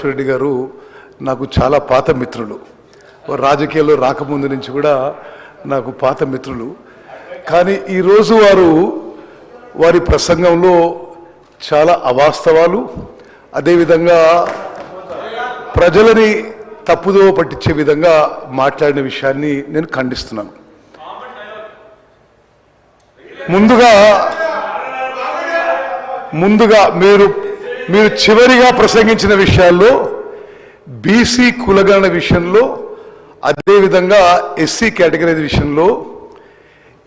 రెడ్డి గారు నాకు చాలా పాత మిత్రులు. రాజకీయాల్లో రాకముందు నుంచి కూడా నాకు పాత మిత్రులు. కానీ ఈరోజు వారి ప్రసంగంలో చాలా అవాస్తవాలు, అదేవిధంగా ప్రజలని తప్పుదోవ పట్టించే విధంగా మాట్లాడిన విషయాన్ని నేను ఖండిస్తున్నాను. ముందుగా మీరు చివరిగా ప్రసంగించిన విషయాల్లో బీసీ కులగణన విషయంలో, అదేవిధంగా ఎస్సీ కేటగిరీ విషయంలో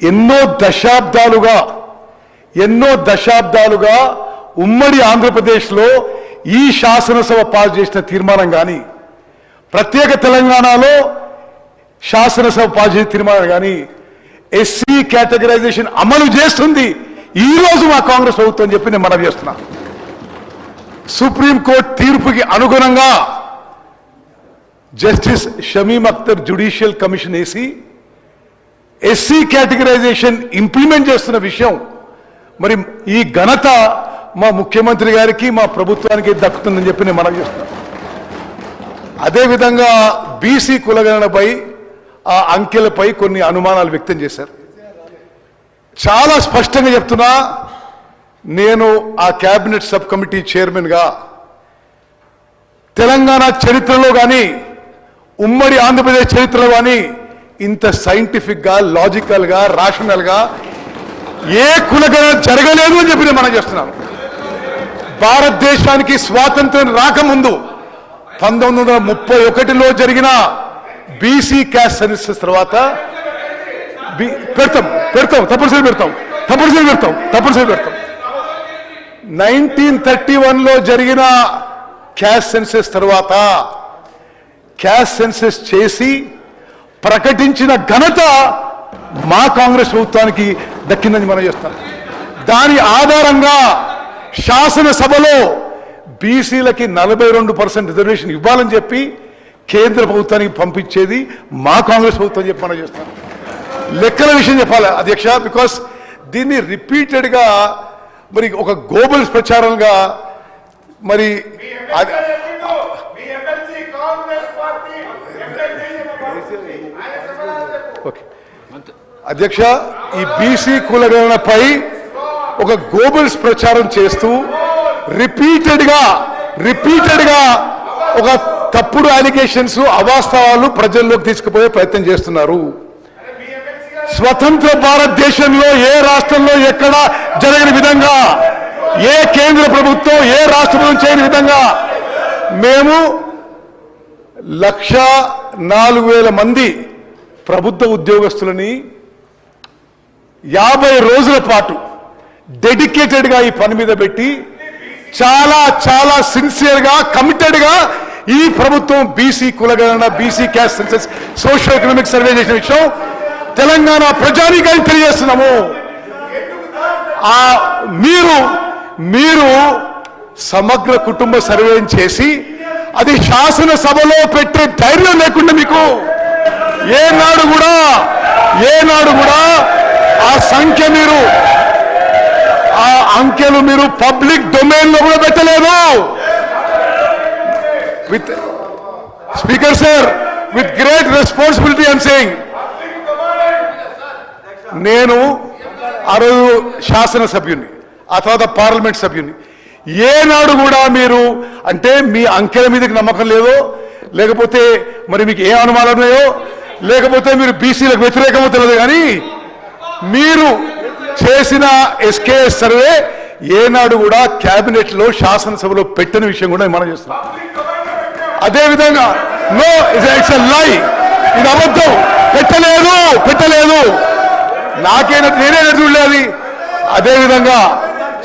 ఎన్నో దశాబ్దాలుగా ఉమ్మడి ఆంధ్రప్రదేశ్లో ఈ శాసనసభ పాస్ చేసిన తీర్మానం కానీ, ప్రత్యేక తెలంగాణలో శాసనసభ పాస్ చేసిన తీర్మానం కానీ ఎస్సీ కేటగరైజేషన్ అమలు చేస్తుంది ఈరోజు మా కాంగ్రెస్ ప్రభుత్వం అని చెప్పి నేను మనవి చేస్తున్నాను. సుప్రీంకోర్టు తీర్పుకి అనుగుణంగా justice Shamim Akhtar judicial commission SC categorisation implement చేస్తున్న విషయం మరి ఈ ఘనత మా ముఖ్యమంత్రి గారికి, మా ప్రభుత్వానికి దక్కుతుందని చెప్పి నేను మనవి చేస్తున్నాను. అదేవిధంగా బీసీ కులగణనపై ఆ అంకెలపై కొన్ని అనుమానాలు వ్యక్తం చేశారు. చాలా స్పష్టంగా చెప్తున్నా, నేను ఆ క్యాబినెట్ సబ్ కమిటీ చైర్మన్గా తెలంగాణ చరిత్రలో కానీ, ఉమ్మడి ఆంధ్రప్రదేశ్ చరిత్రలో కానీ ఇంత సైంటిఫిక్గా, లాజికల్గా, రాషనల్గా ఏ కులగణన జరగలేదు అని చెప్పి నేను మనం చేస్తున్నాను. భారతదేశానికి స్వాతంత్రం రాకముందు 1931లో జరిగిన బీసీ క్యాస్ట్ సెన్సస్ తర్వాత తప్పనిసరి పెడతాం 1931లో జరిగిన క్యాస్ట్ సెన్సస్ తర్వాత క్యాస్ట్ సెన్సస్ చేసి ప్రకటించిన ఘనత మా కాంగ్రెస్ ప్రభుత్వానికి దక్కిందని మనం చేస్తాం. దాని ఆధారంగా శాసనసభలో బీసీలకి 42% రిజర్వేషన్ ఇవ్వాలని చెప్పి కేంద్ర ప్రభుత్వానికి పంపించేది మా కాంగ్రెస్ ప్రభుత్వం చెప్పి మనం చేస్తాం. లెక్కల విషయం చెప్పాలి అధ్యక్ష, బికాస్ దీన్ని రిపీటెడ్గా మరి ఒక గోబల్స్ ప్రచారంగా మరి అధ్యక్ష, ఈ బీసీ కులగణనపై ఒక గోబల్స్ ప్రచారం చేస్తూ రిపీటెడ్గా ఒక తప్పుడు అలిగేషన్స్, అవాస్తవాలు ప్రజల్లోకి తీసుకుపోయే ప్రయత్నం చేస్తున్నారు. స్వతంత్ర భారతదేశంలో ఏ రాష్ట్రంలో ఎక్కడా జరగని విధంగా, ఏ కేంద్ర ప్రభుత్వం ఏ రాష్ట్ర ప్రభుత్వం చేయని విధంగా మేము 104,000 మంది ప్రభుత్వ ఉద్యోగస్తులని 50 రోజుల పాటు డెడికేటెడ్గా ఈ పని మీద పెట్టి చాలా సిన్సియర్గా, కమిటెడ్గా ఈ ప్రభుత్వం బీసీ కులగణన, BC caste census, social economic survey చేసిన విషయం తెలంగాణ ప్రజానీకానికి తెలియజేస్తున్నాము. మీరు సమగ్ర కుటుంబ సర్వే చేసి అది శాసనసభలో పెట్టే ధైర్యం లేకుండా మీకు ఏనాడు కూడా ఆ సంఖ్య ఆ అంకెలు మీరు పబ్లిక్ డొమైన్ లో కూడా పెట్టలేదు. With speaker sir, with great responsibility I'm saying, నేను ఆ రోజు శాసనసభ్యుని, ఆ తర్వాత పార్లమెంట్ సభ్యుని, ఏనాడు కూడా మీరు అంటే మీ అంకెల మీదకి నమ్మకం లేదో, లేకపోతే మరి మీకు ఏ అనుమానం ఉన్నాయో, లేకపోతే మీరు బీసీలకు వ్యతిరేకమో తెలియదు, కానీ మీరు చేసిన ఎస్కేఎస్ సర్వే ఏనాడు కూడా క్యాబినెట్ లో, శాసనసభలో పెట్టని విషయం కూడా మనం చేస్తున్నాం. అదేవిధంగా నో ఇట్స్ ఎ లై, ఇది అబద్ధం, పెట్టలేదు నేనే చూడలేదు. అదేవిధంగా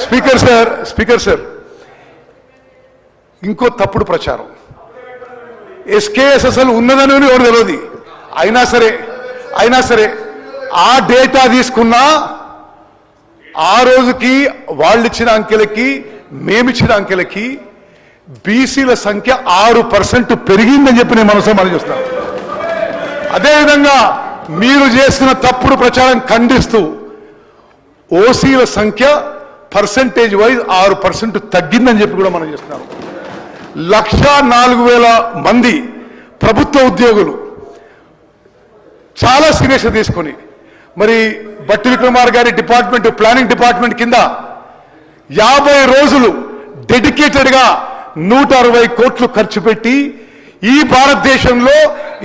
స్పీకర్ సార్ ఇంకో తప్పుడు ప్రచారం, ఎస్కేఎస్ అసలు ఉన్నదని ఎవరు తెలియదు. అయినా సరే ఆ డేటా తీసుకున్నా ఆ రోజుకి వాళ్ళు ఇచ్చిన అంకెలకి, మేమిచ్చిన అంకెలకి బీసీల సంఖ్య 6% పెరిగిందని చెప్పి నేను మనం చేస్తున్నాను. అదేవిధంగా మీరు చేసిన తప్పుడు ప్రచారం ఖండిస్తూ ఓసీల సంఖ్య పర్సంటేజ్ వైజ్ 6% తగ్గిందని చెప్పి కూడా మనం చేస్తున్నాం. 1,04,000 మంది ప్రభుత్వ ఉద్యోగులు చాలా సీరియస్గా తీసుకొని మరి బట్టి విక్రమార్ గారి డిపార్ట్మెంట్ ప్లానింగ్ డిపార్ట్మెంట్ కింద 50 రోజులు డెడికేటెడ్గా 160 కోట్లు ఖర్చు పెట్టి ఈ భారతదేశంలో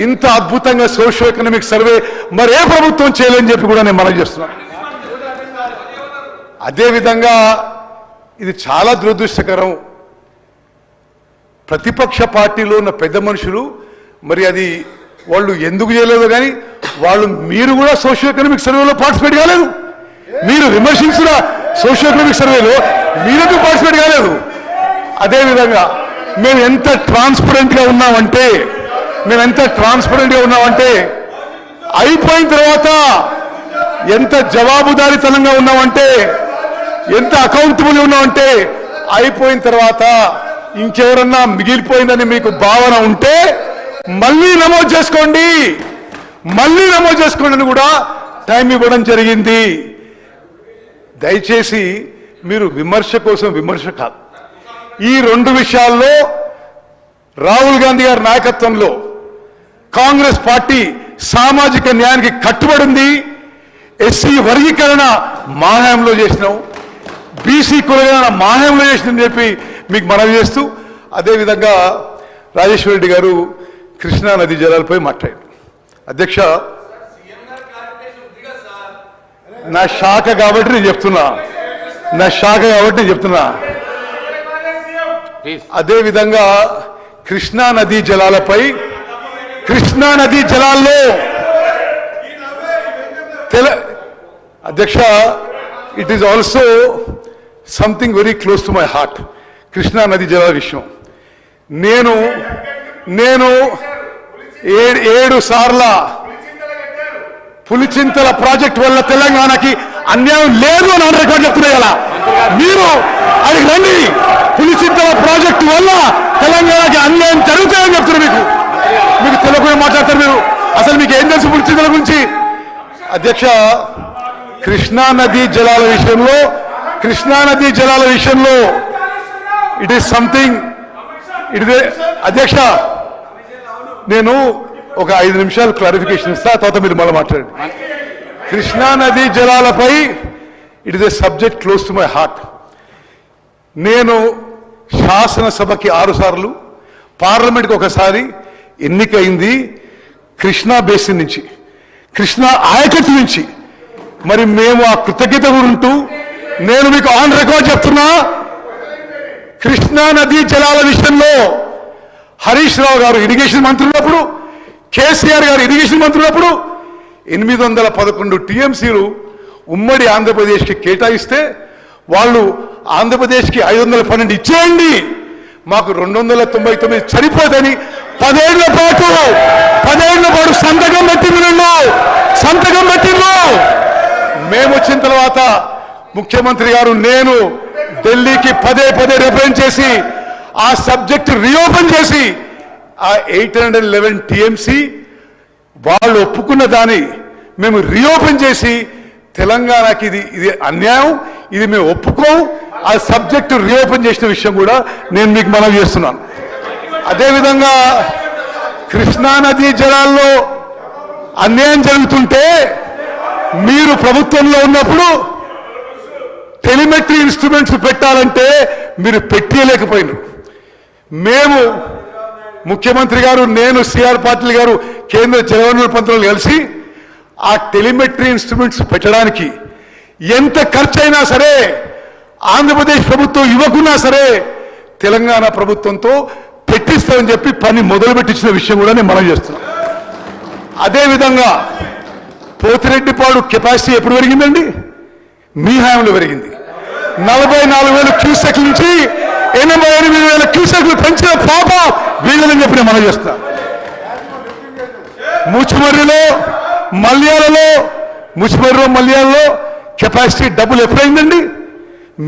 ఇంత అద్భుతంగా సోషియో ఎకనామిక్ సర్వే మరే ప్రభుత్వం చేయలేని చెప్పి కూడా నేను మనవి చేస్తున్నాను. అదేవిధంగా ఇది చాలా దురదృష్టకరం. ప్రతిపక్ష పార్టీలో ఉన్న పెద్ద మనుషులు మరి అది వాళ్ళు ఎందుకు చేయలేదో కానీ మీరు కూడా సోషియో ఎకనామిక్ సర్వేలో పార్టిసిపేట్ కాలేదు. మీరు విమర్శించిన సోషియో ఎకనామిక్ సర్వేలో మీరెందుకు పార్టిసిపేట్ కాలేదు? అదేవిధంగా మేము ఎంత ట్రాన్స్పరెంట్గా ఉన్నామంటే అయిపోయిన తర్వాత ఎంత జవాబుదారీతనంగా ఉన్నామంటే ఎంత అకౌంటబుల్ ఉన్నామంటే అయిపోయిన తర్వాత ఇంకెవరన్నా మిగిలిపోయిందని మీకు భావన ఉంటే మళ్ళీ నమోదు చేసుకోండి అని కూడా టైం ఇవ్వడం జరిగింది. దయచేసి మీరు విమర్శ కోసం విమర్శ కాదు. ఈ 2 విషయాల్లో రాహుల్ గాంధీ గారి నాయకత్వంలో కాంగ్రెస్ పార్టీ సామాజిక న్యాయానికి కట్టుబడింది. ఎస్సీ వర్గీకరణ మా హయాంలో చేసినాం, బీసీ కులగణన మా హయాంలో చేసిందని చెప్పి మీకు మనవి చేస్తూ, అదేవిధంగా రాజేశ్వర రెడ్డి గారు కృష్ణా నదీ జలాలపై మాట్లాడారు. అధ్యక్ష, నా శాఖ కాబట్టి నేను చెప్తున్నా. అదేవిధంగా కృష్ణా నదీ జలాల్లో అధ్యక్ష, it is also something very close to my heart. Krishna నదీ జలాల విషయం నేను 7 సార్ల పులిచింతల ప్రాజెక్ట్ వల్ల తెలంగాణకి అన్యాయం లేదు అని రికార్డు చెప్తున్నాయి కదా. మీరు అడిగి రండి, పులిచింతల ప్రాజెక్టు వల్ల తెలంగాణకి అన్యాయం జరుగుతాయని చెప్తున్నారు. మీకు తెలియకుండా మాట్లాడతారు మీరు. అసలు మీకు ఏం తెలుసు పులిచింతల గురించి? అధ్యక్ష, కృష్ణా నదీ జలాల విషయంలో ఇట్ ఈస్ సంథింగ్ అధ్యక్ష, నేను ఒక 5 నిమిషాలు క్లారిఫికేషన్ ఇస్తా, తర్వాత మీరు మళ్ళీ మాట్లాడండి. కృష్ణా నదీ జలాలపై it is a subject close to my heart. నేను శాసనసభకి 6 సార్లు, పార్లమెంట్కి 1 సారి ఎన్నికైంది కృష్ణా బేసిన్ నుంచి, కృష్ణా ఆయకట్టు నుంచి. మరి మేము ఆ కృతజ్ఞత ఉంటూ నేను మీకు ఆన్ రికార్డ్ చెప్తున్నా, కృష్ణా నదీ జలాల విషయంలో హరీష్ రావు గారు ఇరిగేషన్ మంత్రి ఉన్నప్పుడు, కేసీఆర్ గారు ఇరిగేషన్ మంత్రి ఉన్నప్పుడు 811 టీఎంసీలు ఉమ్మడి ఆంధ్రప్రదేశ్కి కేటాయిస్తే వాళ్ళు ఆంధ్రప్రదేశ్కి 512 ఇచ్చేయండి, మాకు 299 సరిపోదని 10 ఏళ్ల పాటు సంతకం పెట్టిండ్రు. మేము వచ్చిన తర్వాత ముఖ్యమంత్రి గారు నేను ఢిల్లీకి పదే రిప్రజెంట్ చేసి ఆ సబ్జెక్ట్ రీఓపెన్ చేసి ఆ 811 టీఎంసీ వాళ్ళు ఒప్పుకున్న దాన్ని మేము రీఓపెన్ చేసి తెలంగాణకి ఇది అన్యాయం, ఇది మేము ఒప్పుకోం, ఆ సబ్జెక్టు రీఓపెన్ చేసిన విషయం కూడా నేను మీకు మనవి చేస్తున్నాను. అదేవిధంగా కృష్ణా నదీ జలాల్లో అన్యాయం జరుగుతుంటే మీరు ప్రభుత్వంలో ఉన్నప్పుడు టెలిమెట్రీ ఇన్స్ట్రుమెంట్స్ పెట్టాలంటే మీరు పెట్టలేకపోయినారు. మేము ముఖ్యమంత్రి గారు, నేను, సిఆర్ పాటిల్ గారు, కేంద్ర జలవనరుల మంత్రులు కలిసి ఆ టెలిమెట్రీ ఇన్స్ట్రుమెంట్స్ పెట్టడానికి ఎంత ఖర్చు అయినా సరే ఆంధ్రప్రదేశ్ ప్రభుత్వం ఇవ్వకున్నా సరే తెలంగాణ ప్రభుత్వంతో పెట్టిస్తామని చెప్పి పని మొదలుపెట్టించిన విషయం కూడా నేను మనం చేస్తున్నాం. అదేవిధంగా పోతిరెడ్డిపాడు కెపాసిటీ ఎప్పుడు పెరిగిందండి? మీ హయాంలో పెరిగింది. 44,000 క్యూసెక్ల నుంచి 88,000 క్యూసెక్లు పెంచిన పాప వీళ్ళని చెప్పి మనం చేస్తాం. ముచ్చుమర్రిలో మల్యాలలో కెపాసిటీ డబుల్ ఎప్పుడైందండి?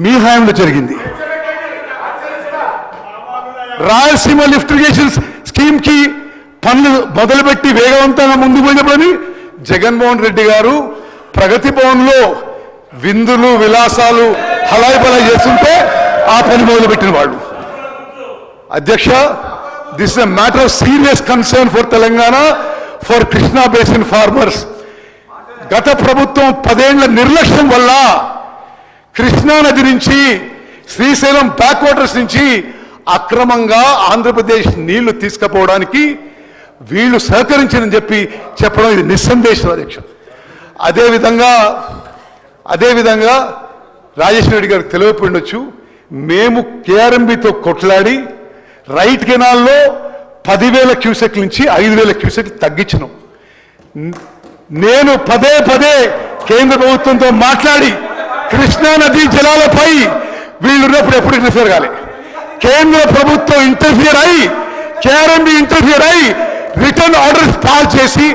మీ హయాంలో జరిగింది. రాయలసీమ లిఫ్ట్ ఇరిగేషన్ స్కీమ్ కి పనులు మొదలుపెట్టి వేగవంతంగా ముందుకు పోయినప్పుడని జగన్మోహన్ రెడ్డి గారు ప్రగతి భవన్ లో విందులు విలాసాలు హలాయి బలాయి చేస్తుంటే ఆ పని మొదలుపెట్టిన వాళ్ళు. అధ్యక్ష, this is a matter of serious concern for Telangana, for Krishna basin farmers. గత ప్రభుత్వం 10 ఏళ్ల నిర్లక్ష్యం వల్ల కృష్ణా నది నుంచి, శ్రీశైలం బ్యాక్ వాటర్స్ నుంచి అక్రమంగా ఆంధ్రప్రదేశ్ నీళ్లు తీసుకుపోవడానికి వీళ్ళు సహకరించని చెప్పడం ఇది నిస్సందేశం అధ్యక్ష. అదేవిధంగా రాజేశ్వర రెడ్డి గారికి తెలియకపోయి ఉండొచ్చు, మేము కేఆర్ఎంబితో కొట్లాడి రైట్ కెనాల్లో 10,000 క్యూసెక్ నుంచి 5,000 క్యూసెక్ తగ్గించినాం. నేను పదే కేంద్ర ప్రభుత్వంతో మాట్లాడి కృష్ణా నదీ జలాలపై వీళ్ళు ఉన్నప్పుడు ఎప్పుడు ఇంటర్ఫియర్ కాలే. కేంద్ర ప్రభుత్వం ఇంటర్ఫియర్ అయి, కేఆర్ఎంబి ఇంటర్ఫియర్ అయి రిటర్న్ ఆర్డర్స్ పాస్ చేసి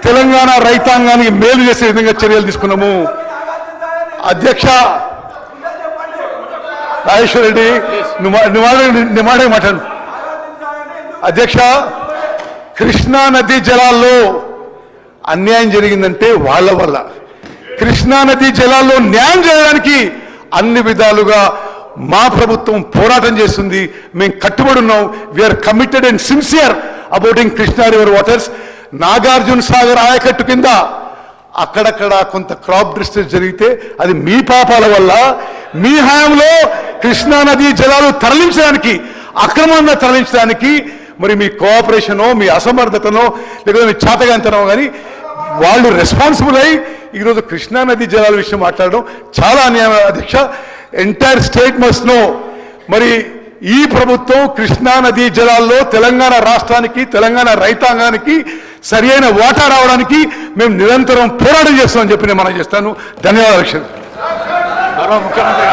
తెలంగాణ రైతాంగానికి మేలు చేసే విధంగా చర్యలు తీసుకున్నాము. అధ్యక్ష రాజేశ్వర రెడ్డి, నువ్వు మాట్లాడు. అధ్యక్ష, కృష్ణా నదీ జలాల్లో అన్యాయం జరిగిందంటే వాళ్ళ వల్ల. కృష్ణా నదీ జలాల్లో న్యాయం చేయడానికి అన్ని విధాలుగా మా ప్రభుత్వం పోరాటం చేస్తుంది. మేము కట్టుబడి ఉన్నాం. We are committed and sincere about Krishna river waters. Nagarjuna Sagar ఆయకట్టు కింద అక్కడక్కడ కొంత క్రాప్ డిస్ట్రెస్ జరిగితే అది మీ పాపాల వల్ల. మీ హయాంలో కృష్ణా నదీ జలాలు తరలించడానికి, అక్రమంగా తరలించడానికి మరి మీ కోఆపరేషనో, మీ అసమర్థతనో, లేకపోతే మీ చేతగాంతనో కానీ వాళ్ళు రెస్పాన్సిబుల్ అయ్యి ఈరోజు కృష్ణా నదీ జలాల విషయం మాట్లాడడం చాలా అన్యాయం అధ్యక్ష. ఎంటైర్ స్టేట్ మస్ట్ నో, మరి ఈ ప్రభుత్వం కృష్ణా నదీ జలాల్లో తెలంగాణ రాష్ట్రానికి, తెలంగాణ రైతాంగానికి సరి అయిన వాటా రావడానికి మేము నిరంతరం పోరాటం చేస్తామని చెప్పి నేను మనం చేస్తాను. ధన్యవాదాలు. ముఖ్యమంత్రి